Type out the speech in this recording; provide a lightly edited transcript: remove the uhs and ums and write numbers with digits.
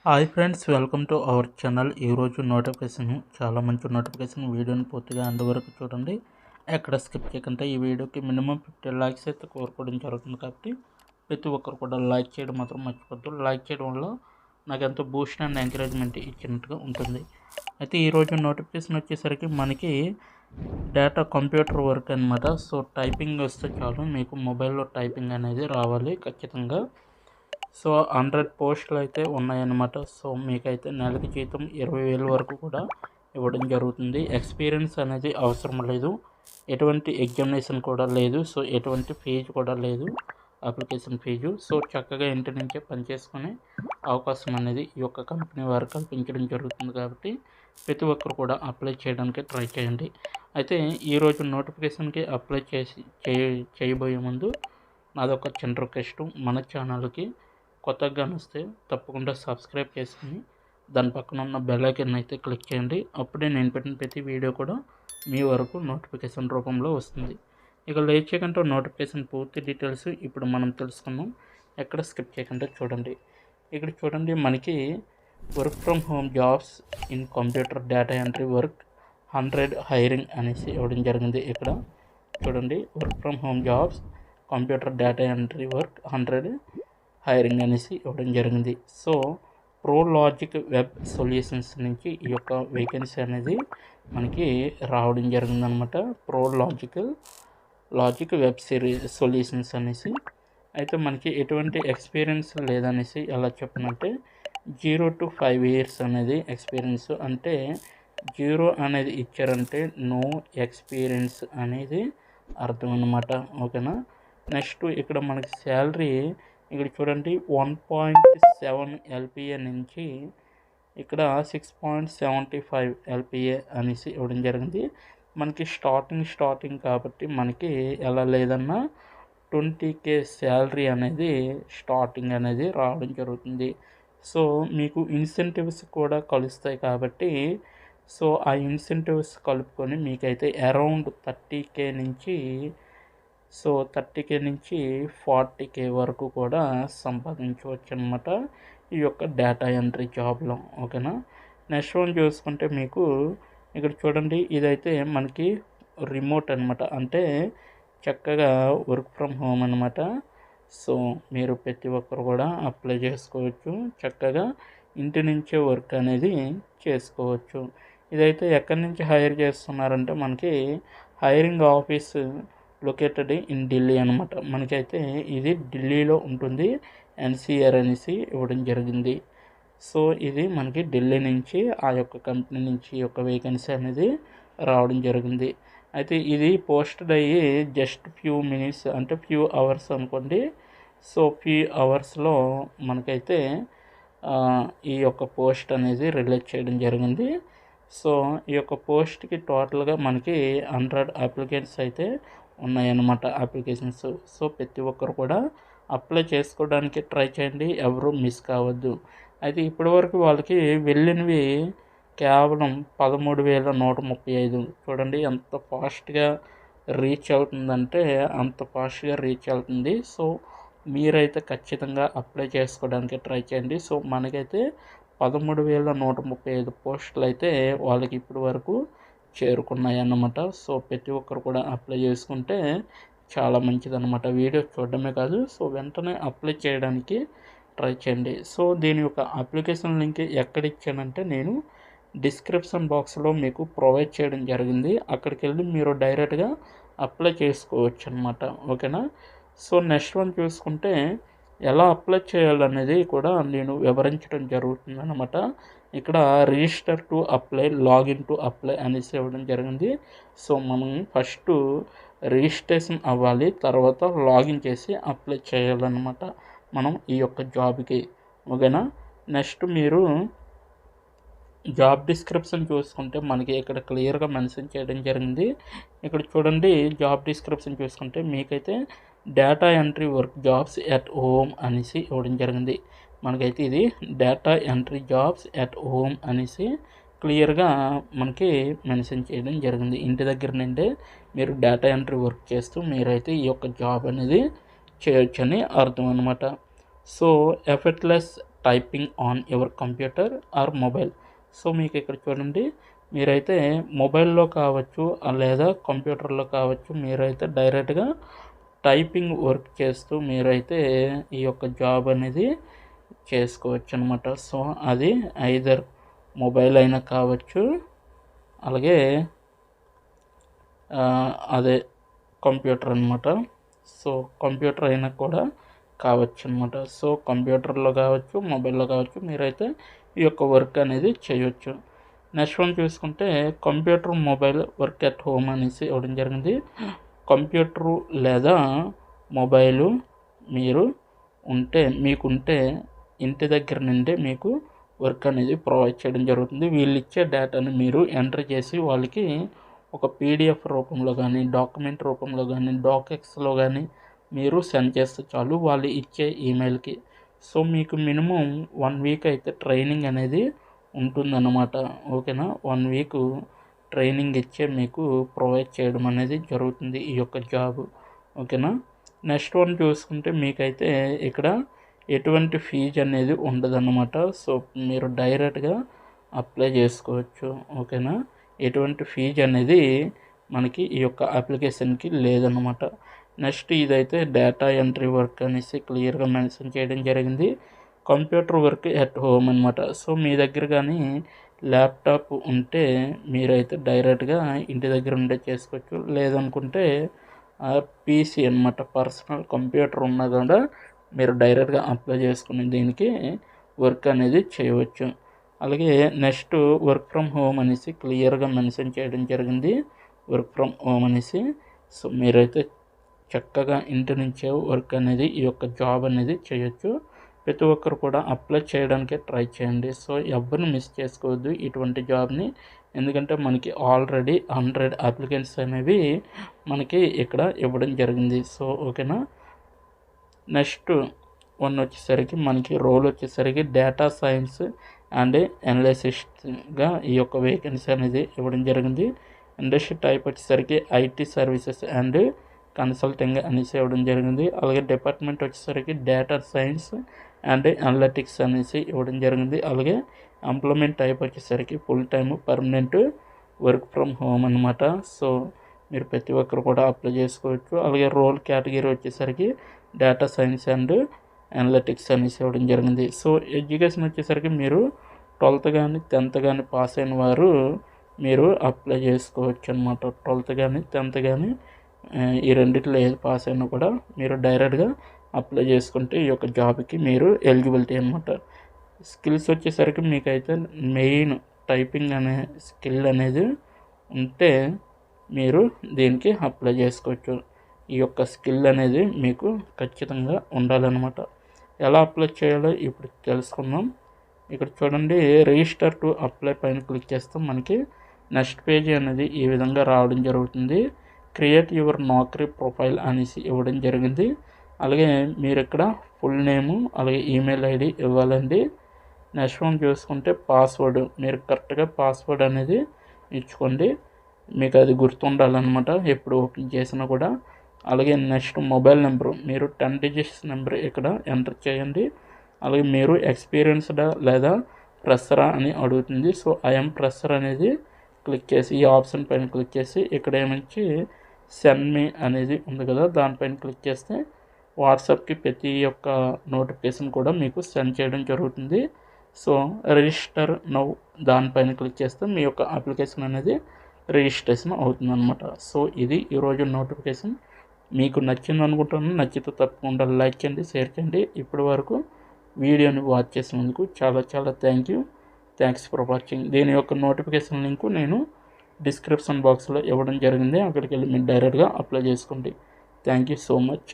Hi friends, welcome to our channel. ఈరోజు notification చాలా మంచి నోటిఫికేషన్. వీడియోని పూర్తిగా అండ్ వరకు చూడండి, ఎక్కడ స్కిప్ చేయకుండా. ఈ వీడియోకి మినిమం 50 లైక్స్ అయితే కోరుకోవడం జరుగుతుంది కాబట్టి ప్రతి ఒక్కరు కూడా లైక్ చేయడం మాత్రం మర్చిపోద్దు. లైక్ చేయడం వల్ల నాకు ఎంతో బూస్ట్ అండ్ ఎంకరేజ్మెంట్ ఇచ్చినట్టుగా ఉంటుంది. అయితే ఈరోజు నోటిఫికేషన్ వచ్చేసరికి మనకి డేటా కంప్యూటర్ వర్క్ అనమాట. సో టైపింగ్ వస్తే చాలు, మీకు మొబైల్లో టైపింగ్ అనేది రావాలి ఖచ్చితంగా. సో 100 పోస్టులు అయితే ఉన్నాయన్నమాట. సో మీకైతే నెలకి జీతం 20,000 వరకు కూడా ఇవ్వడం జరుగుతుంది. ఎక్స్పీరియన్స్ అనేది అవసరం లేదు, ఎటువంటి ఎగ్జామినేషన్ కూడా లేదు, సో ఎటువంటి ఫీజు కూడా లేదు, అప్లికేషన్ ఫీజు. సో చక్కగా ఇంటి నుంచే పనిచేసుకునే అవకాశం అనేది ఈ యొక్క కంపెనీ వారు కల్పించడం జరుగుతుంది కాబట్టి ప్రతి ఒక్కరు కూడా అప్లై చేయడానికి ట్రై చేయండి. అయితే ఈరోజు నోటిఫికేషన్కి అప్లై చేయబోయే ముందు నాదొక చిన్న రిక్వెస్ట్, మన ఛానల్కి కొత్తగా వస్తే తప్పకుండా సబ్స్క్రైబ్ చేసుకుని దాని పక్కన ఉన్న బెల్ ఐకాన్ అయితే క్లిక్ చేయండి. అప్పుడే నేను పెట్టిన ప్రతి వీడియో కూడా మీ వరకు నోటిఫికేషన్ రూపంలో వస్తుంది. ఇక లేట్ చేయకుండా నోటిఫికేషన్ పూర్తి డీటెయిల్స్ ఇప్పుడు మనం తెలుసుకుందాం. ఎక్కడ స్కిప్ చేయకుండా చూడండి. ఇక్కడ చూడండి, మనకి work from home jobs in computer data entry work 100 hiring అనేసి ఇవ్వడం జరిగింది. ఇక్కడ చూడండి, work from home jobs computer data entry work 100 hiring అనేసి ఇవ్వడం జరిగింది. So pro logic web solutions నుంచి ఈ యొక్క వేకెన్సీ అనేది మనకి రావడం జరిగిందనమాట. ప్రో లాజిక్ వెబ్ సొల్యూషన్స్ అనేసి. అయితే మనకి ఎటువంటి ఎక్స్పీరియన్స్ లేదనేసి ఎలా చెప్పనంటే 0 to 5 years అనేది ఎక్స్పీరియన్స్. అంటే 0 అనేది ఇచ్చారంటే నో ఎక్స్పీరియన్స్ అనేది అర్థం అన్నమాట. ఓకేనా. నెక్స్ట్ ఇక్కడ మనకి శాలరీ ఇక్కడ చూడండి 1.7 LPA నుంచి ఇక్కడ 6.75 LPA అనేసి ఇవ్వడం జరిగింది. మనకి స్టార్టింగ్ కాబట్టి మనకి ఎలా లేదన్నా 20K శాలరీ అనేది స్టార్టింగ్ అనేది రావడం జరుగుతుంది. సో మీకు ఇన్సెంటివ్స్ కూడా కలుస్తాయి కాబట్టి సో ఆ ఇన్సెంటివ్స్ కలుపుకొని మీకైతే అరౌండ్ 30K నుంచి 30K నుంచి 40K వరకు కూడా సంపాదించవచ్చు అనమాట ఈ యొక్క డేటా ఎంట్రీ జాబ్లో. ఓకేనా. నెక్స్ట్ వన్ చూసుకుంటే మీకు ఇక్కడ చూడండి, ఇదైతే మనకి రిమోట్ అనమాట. అంటే చక్కగా వర్క్ ఫ్రమ్ హోమ్ అనమాట. సో మీరు ప్రతి ఒక్కరు కూడా అప్లై చేసుకోవచ్చు, చక్కగా ఇంటి నుంచే వర్క్ అనేది చేసుకోవచ్చు. ఇదైతే ఎక్కడి నుంచి హైర్ చేస్తున్నారంటే మనకి hiring office located in Delhi అనమాట. మనకైతే ఇది ఢిల్లీలో ఉంటుంది. NCR అనేసి ఇవ్వడం జరిగింది. సో ఇది మనకి ఢిల్లీ నుంచి ఆ యొక్క కంపెనీ నుంచి యొక్క వేకెన్సీ అనేది రావడం జరిగింది. అయితే ఇది పోస్టెడ్ అయ్యి జస్ట్ ఫ్యూ మినిట్స్ అంటే ఫ్యూ అవర్స్ అనుకోండి. సో ఫ్యూ అవర్స్లో మనకైతే ఈ యొక్క పోస్ట్ అనేది రిలీజ్ చేయడం జరిగింది. సో ఈ యొక్క పోస్ట్కి టోటల్గా మనకి 100 అప్లికెంట్స్ అయితే ఉన్నాయన్నమాట, అప్లికేషన్స్. సో ప్రతి ఒక్కరు కూడా అప్లై చేసుకోవడానికి ట్రై చేయండి, ఎవరు మిస్ కావద్దు. అయితే ఇప్పటివరకు వాళ్ళకి వెళ్ళినవి కేవలం 13,135. చూడండి ఎంత ఫాస్ట్గా రీచ్ అవుతుందంటే అంత ఫాస్ట్గా రీచ్ అవుతుంది. సో మీరైతే ఖచ్చితంగా అప్లై చేసుకోవడానికి ట్రై చేయండి. సో మనకైతే 13,135 పోస్టులు అయితే వాళ్ళకి ఇప్పటి వరకు చేరుకున్నాయి అన్నమాట. సో ప్రతి ఒక్కరు కూడా అప్లై చేసుకుంటే చాలా మంచిదన్నమాట. వీడియో చూడడమే కాదు, సో వెంటనే అప్లై చేయడానికి ట్రై చేయండి. సో దీని యొక్క అప్లికేషన్ లింక్ ఎక్కడ ఇచ్చానంటే నేను డిస్క్రిప్షన్ బాక్స్లో మీకు ప్రొవైడ్ చేయడం జరిగింది. అక్కడికి వెళ్ళి మీరు డైరెక్ట్గా అప్లై చేసుకోవచ్చు అనమాట. ఓకేనా. సో నెక్స్ట్ వన్ చూసుకుంటే ఎలా అప్లై చేయాలనేది కూడా నేను వివరించడం జరుగుతుంది అనమాట. ఇక్కడ register to apply, login to apply అనేసి ఇవ్వడం జరిగింది. సో మనం ఫస్ట్ రిజిస్ట్రేషన్ అవ్వాలి, తర్వాత లాగిన్ చేసి అప్లై చేయాలన్నమాట మనం ఈ యొక్క జాబ్కి. ఓకేనా. నెక్స్ట్ మీరు జాబ్ డిస్క్రిప్షన్ చూసుకుంటే మనకి ఇక్కడ క్లియర్గా మెన్షన్ చేయడం జరిగింది. ఇక్కడ చూడండి, జాబ్ డిస్క్రిప్షన్ చూసుకుంటే మీకైతే data entry work jobs at home అనేసి ఇవ్వడం జరిగింది. మనకైతే ఇది data entry jobs at home అనేసి క్లియర్గా మనకి మెన్షన్ చేయడం జరిగింది. ఇంటి దగ్గర నుండే మీరు డేటా ఎంట్రీ వర్క్ చేస్తూ మీరైతే ఈ యొక్క జాబ్ అనేది చేయొచ్చని అర్థం అనమాట. So effortless typing on your computer or mobile. So మీకు ఇక్కడ చూడండి, మీరైతే మొబైల్లో కావచ్చు లేదా కంప్యూటర్లో కావచ్చు, మీరైతే డైరెక్ట్గా టైపింగ్ వర్క్ చేస్తూ మీరైతే ఈ యొక్క జాబ్ అనేది చేసుకోవచ్చు అనమాట. సో అది ఐదర్ మొబైల్ అయినా కావచ్చు, అలాగే అదే కంప్యూటర్ అనమాట. సో కంప్యూటర్ అయినా కూడా కావచ్చు అనమాట. సో కంప్యూటర్లో కావచ్చు, మొబైల్లో కావచ్చు, మీరైతే ఈ యొక్క వర్క్ అనేది చేయొచ్చు. నెక్స్ట్ వన్ చూసుకుంటే computer mobile work at home అనేసి ఇవ్వడం జరిగింది. కంప్యూటరు లేదా మొబైలు మీరు మీకుంటే ఇంటి దగ్గర నుండి మీకు వర్క్ అనేది ప్రొవైడ్ చేయడం జరుగుతుంది. వీళ్ళు ఇచ్చే డేటాని మీరు ఎంటర్ చేసి వాళ్ళకి ఒక పీడిఎఫ్ రూపంలో కానీ, డాక్యుమెంట్ రూపంలో కానీ, డాక్ఎక్స్లో కానీ మీరు సెండ్ చేస్తే చాలు వాళ్ళు ఇచ్చే ఈమెయిల్కి. సో మీకు మినిమం 1 వీక్ అయితే ట్రైనింగ్ అనేది ఉంటుందన్నమాట. ఓకేనా, 1 వీక్ ట్రైనింగ్ ఇచ్చే మీకు ప్రొవైడ్ చేయడం అనేది జరుగుతుంది ఈ యొక్క జాబ్. ఓకేనా. నెక్స్ట్ వన్ చూసుకుంటే మీకైతే ఇక్కడ ఎటువంటి ఫీజు అనేది ఉండదన్నమాట. సో మీరు డైరెక్ట్గా అప్లై చేసుకోవచ్చు. ఓకేనా, ఎటువంటి ఫీజు అనేది మనకి ఈ యొక్క అప్లికేషన్కి లేదన్నమాట. నెక్స్ట్ ఇదైతే డేటా ఎంట్రీ వర్క్ అనేసి క్లియర్గా మెన్షన్ చేయడం జరిగింది. కంప్యూటర్ వర్క్ ఎట్ హోమ్ అనమాట. సో మీ దగ్గర కానీ ల్యాప్టాప్ ఉంటే మీరైతే డైరెక్ట్గా ఇంటి దగ్గర ఉండే చేసుకోవచ్చు. లేదనుకుంటే పీసీ అనమాట, పర్సనల్ కంప్యూటర్ ఉన్నా కూడా మీరు డైరెక్ట్గా అప్లై చేసుకుని దీనికి వర్క్ అనేది చేయవచ్చు. అలాగే నెక్స్ట్ వర్క్ ఫ్రమ్ హోమ్ అనేసి క్లియర్గా మెన్షన్ చేయడం జరిగింది. వర్క్ ఫ్రమ్ హోమ్ అనేసి. సో మీరైతే చక్కగా ఇంటి నుంచే వర్క్ అనేది ఈ యొక్క జాబ్ అనేది చేయొచ్చు. ప్రతి ఒక్కరు కూడా అప్లై చేయడానికే ట్రై చేయండి. సో ఎవరిని మిస్ చేసుకోవద్దు ఇటువంటి జాబ్ని. ఎందుకంటే మనకి ఆల్రెడీ 100 అప్లికెంట్స్ అనేవి మనకి ఇక్కడ ఇవ్వడం జరిగింది. సో ఓకేనా. నెక్స్ట్ వన్ వచ్చేసరికి మనకి రోల్ వచ్చేసరికి డేటా సైన్స్ అండ్ అనాలిసిస్ట్గా ఈ యొక్క వేకెన్సీ అనేది ఇవ్వడం జరిగింది. ఇండస్ట్రీ టైప్ వచ్చేసరికి ఐటీ సర్వీసెస్ అండ్ కన్సల్టింగ్ అనేసి ఇవ్వడం జరిగింది. అలాగే డిపార్ట్మెంట్ వచ్చేసరికి డేటా సైన్స్ అండ్ అనలిటిక్స్ అనేసి ఇవ్వడం జరిగింది. అలాగే ఎంప్లాయ్మెంట్ టైప్ వచ్చేసరికి full time permanent work from home అనమాట. సో మీరు ప్రతి ఒక్కరు కూడా అప్లై చేసుకోవచ్చు. అలాగే రోల్ కేటగిరీ వచ్చేసరికి డేటా సైన్స్ అండ్ అనలిటిక్స్ అనేసి ఇవ్వడం జరిగింది. సో ఎడ్యుకేషన్ వచ్చేసరికి మీరు 12th కానీ 10th కానీ పాస్ అయిన వారు మీరు అప్లై చేసుకోవచ్చు అనమాట. 12th కానీ 10th కానీ ఈ రెండిట్లో ఏది పాస్ అయినా కూడా మీరు డైరెక్ట్గా అప్లై చేసుకుంటే ఈ యొక్క జాబ్కి మీరు ఎలిజిబిలిటీ అనమాట. స్కిల్స్ వచ్చేసరికి మీకైతే మెయిన్ టైపింగ్ అనే స్కిల్ అనేది ఉంటే మీరు దీనికి అప్లై చేసుకోవచ్చు. ఈ యొక్క స్కిల్ అనేది మీకు ఖచ్చితంగా ఉండాలన్నమాట. ఎలా అప్లై చేయాలో ఇప్పుడు తెలుసుకుందాం. ఇక్కడ చూడండి, రిజిస్టర్ టు అప్లై పైన క్లిక్ చేస్తాం. మనకి నెక్స్ట్ పేజీ అనేది ఈ విధంగా రావడం జరుగుతుంది. క్రియేట్ యువర్ నౌకరీ ప్రొఫైల్ అనేసి ఇవ్వడం జరిగింది. అలాగే మీరు ఇక్కడ ఫుల్ నేము అలాగే ఈమెయిల్ ఐడి ఇవ్వాలండి. నెక్స్ట్ వన్ చూసుకుంటే పాస్వర్డ్, మీరు కరెక్ట్గా పాస్వర్డ్ అనేది ఇచ్చుకోండి. మీకు అది గుర్తుండాలన్నమాట ఎప్పుడు ఓపెన్ చేసినా కూడా. అలాగే నెక్స్ట్ మొబైల్ నెంబరు, మీరు 10 digits నెంబర్ ఇక్కడ ఎంటర్ చేయండి. అలాగే మీరు ఎక్స్పీరియన్స్డా లేదా ఫ్రెషరా అని అడుగుతుంది. సో ఐఎమ్ ఫ్రెషర్ అనేది క్లిక్ చేసి ఈ ఆప్షన్ పైన క్లిక్ చేసి ఇక్కడ ఏమంచి సెండ్ మీ అనేది ఉంది కదా, దానిపైన క్లిక్ చేస్తే వాట్సాప్కి ప్రతి ఒక్క నోటిఫికేషన్ కూడా మీకు సెండ్ చేయడం జరుగుతుంది. సో రిజిస్టర్ నౌ దానిపైన క్లిక్ చేస్తే మీ యొక్క అప్లికేషన్ అనేది రిజిస్ట్రేషన్ అవుతుందన్నమాట. సో ఇది ఈరోజు నోటిఫికేషన్. మీకు నచ్చింది అనుకుంటున్నాను. నచ్చితే తప్పకుండా లైక్ చేయండి, షేర్ చేయండి. ఇప్పటి వరకు వీడియోని వాచ్ చేసినందుకు చాలా చాలా థ్యాంక్స్ ఫర్ వాచింగ్. దీని యొక్క నోటిఫికేషన్ లింకు నేను డిస్క్రిప్షన్ బాక్స్లో ఇవ్వడం జరిగింది. అక్కడికి వెళ్ళి మీరు డైరెక్ట్గా అప్లై చేసుకోండి. Thank you so much.